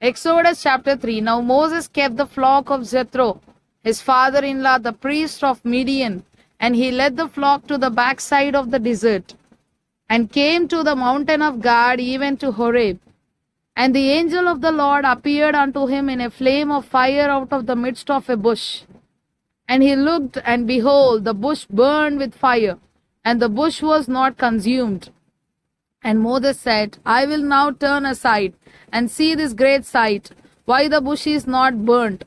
Exodus chapter 3. Now Moses kept the flock of Jethro, his father-in-law, the priest of Midian, and he led the flock to the backside of the desert, and came to the mountain of God, even to Horeb. And the angel of the Lord appeared unto him in a flame of fire out of the midst of a bush. And he looked, and behold, the bush burned with fire, and the bush was not consumed. And Moses said, I will now turn aside and see this great sight, why the bush is not burnt.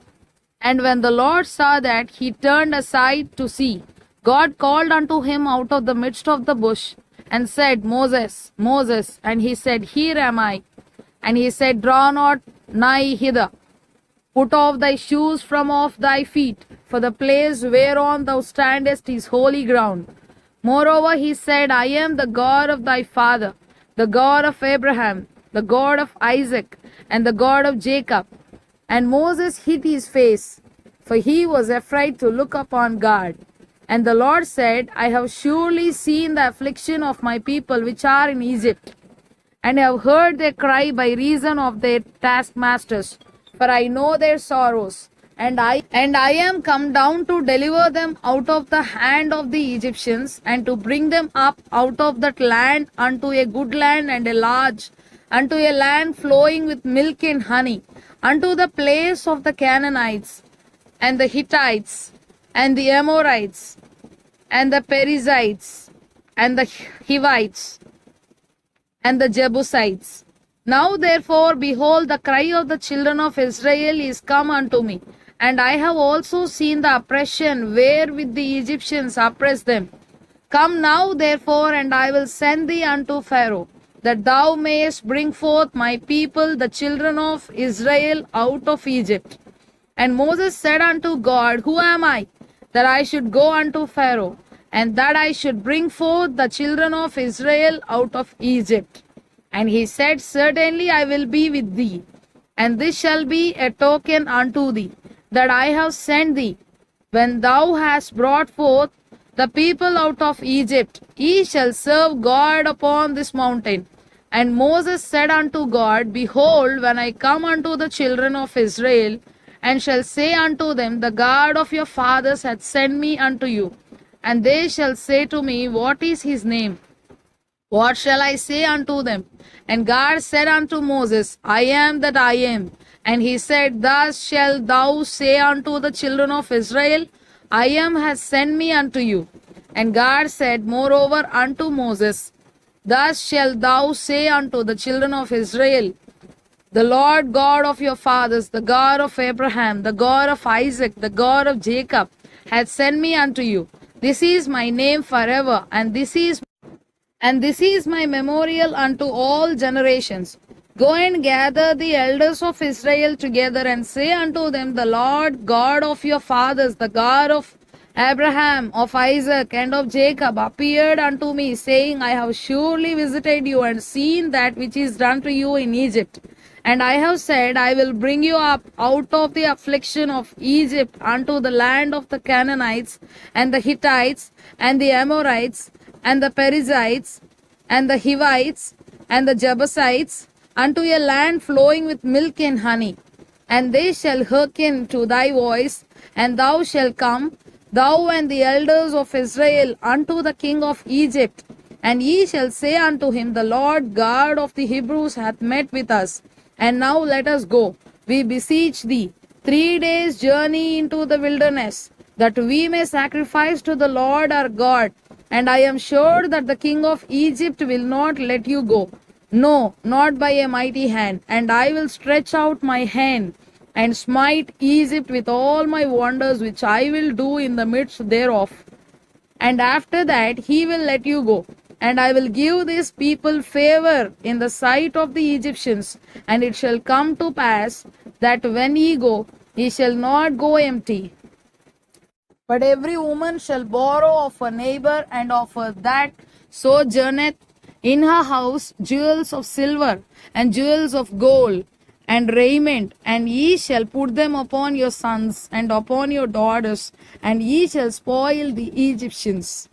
And when the Lord saw that, he turned aside to see. God called unto him out of the midst of the bush, and said, Moses, Moses. And he said, Here am I. And he said, Draw not nigh hither. Put off thy shoes from off thy feet, for the place whereon thou standest is holy ground. Moreover, he said, I am the God of thy father, the God of Abraham, the God of Isaac, and the God of Jacob. And Moses hid his face, for he was afraid to look upon God. And the Lord said, I have surely seen the affliction of my people which are in Egypt, and have heard their cry by reason of their taskmasters, for I know their sorrows. And I am come down to deliver them out of the hand of the Egyptians, and to bring them up out of that land unto a good land and a large, unto a land flowing with milk and honey, unto the place of the Canaanites, and the Hittites, and the Amorites, and the Perizzites, and the Hivites, and the Jebusites. Now therefore, behold, the cry of the children of Israel is come unto me, and I have also seen the oppression wherewith the Egyptians oppress them. Come now therefore, and I will send thee unto Pharaoh, that thou mayest bring forth my people, the children of Israel, out of Egypt. And Moses said unto God, Who am I, that I should go unto Pharaoh, and that I should bring forth the children of Israel out of Egypt? And he said, Certainly I will be with thee, and this shall be a token unto thee, that I have sent thee. When thou hast brought forth the people out of Egypt, ye shall serve God upon this mountain. And Moses said unto God, Behold, when I come unto the children of Israel, and shall say unto them, The God of your fathers hath sent me unto you, and they shall say to me, What is his name? What shall I say unto them? And God said unto Moses, I am that I am. And he said, Thus shalt thou say unto the children of Israel, I am has sent me unto you. And God said moreover unto Moses, Thus shalt thou say unto the children of Israel, The Lord God of your fathers, the God of Abraham, the God of Isaac, the God of Jacob, hath sent me unto you. This is my name forever, and this is my memorial unto all generations. Go and gather the elders of Israel together, and say unto them, The Lord God of your fathers, the God of Abraham, of Isaac, and of Jacob, appeared unto me, saying, I have surely visited you, and seen that which is done to you in Egypt. And I have said, I will bring you up out of the affliction of Egypt unto the land of the Canaanites, and the Hittites, and the Amorites, and the Perizzites, and the Hivites, and the Jebusites, unto a land flowing with milk and honey. And they shall hearken to thy voice, and thou shalt come, thou and the elders of Israel, unto the king of Egypt. And ye shall say unto him, The Lord God of the Hebrews hath met with us. And now let us go, we beseech thee, 3 days' journey into the wilderness, that we may sacrifice to the Lord our God. And I am sure that the king of Egypt will not let you go, no, not by a mighty hand. And I will stretch out my hand, and smite Egypt with all my wonders which I will do in the midst thereof. And after that he will let you go. And I will give this people favor in the sight of the Egyptians. And it shall come to pass that when ye go, ye shall not go empty. But every woman shall borrow of her neighbor, and of her that sojourneth in her house, jewels of silver, and jewels of gold, and raiment, and ye shall put them upon your sons, and upon your daughters, and ye shall spoil the Egyptians.